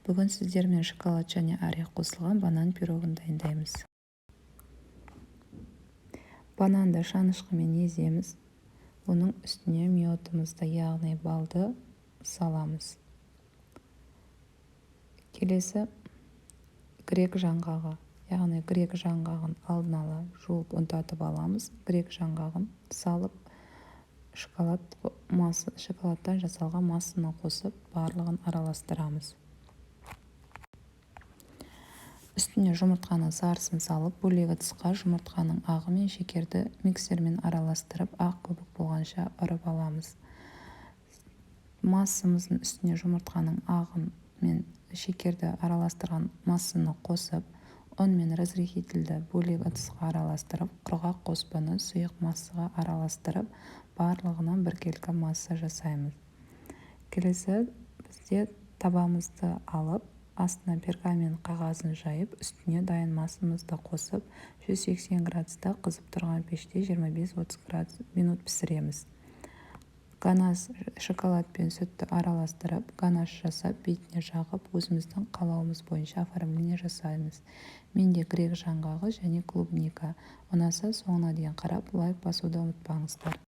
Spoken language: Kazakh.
Бүгін сіздермен шоколад және орех қосылған банан пирогын дайындаймыз. Бананды шанышқымен еземіз. Оның үстіне миотымызды, яғни балды саламыз. Келесі грек жаңғағы, яғни грек жаңғағын алдын ала жуып ұнтатып аламыз. Грек жаңғағын салып, шоколадтан жасалған массаны қосып, барлығын араластырамыз. Үстіне жұмыртқаның сарысын салып, бөлек ыдысқа жұмыртқаның ағы мен шекерді миксермен араластырып, ақ көбік болғанша ұрып аламыз. Массамыздың үстіне жұмыртқаның ағы мен шекерді араластырған массаны қосып, ұн мен разрыхительді бөлек ыдысқа араластырып, құрғақ қоспаны сұйық массаға араластырып, барлығынан біркелкі масса жасаймыз. Келесі бізде табамызды алып, астына пергамент қағазын жайып, үстіне дайын массамызды қосып, 180 градуста қызып тұрған пеште 25-30 минут пісіреміз. Ганаш шоколад пен сүтті араластырып, ганаш жасап, бетіне жағып, өзіміздің қалауымыз бойынша оформление жасаймыз. Менде грек жаңғағы және клубника. Ұнаса соңына дейін қарап, лайк басуды ұмытпаңыздар.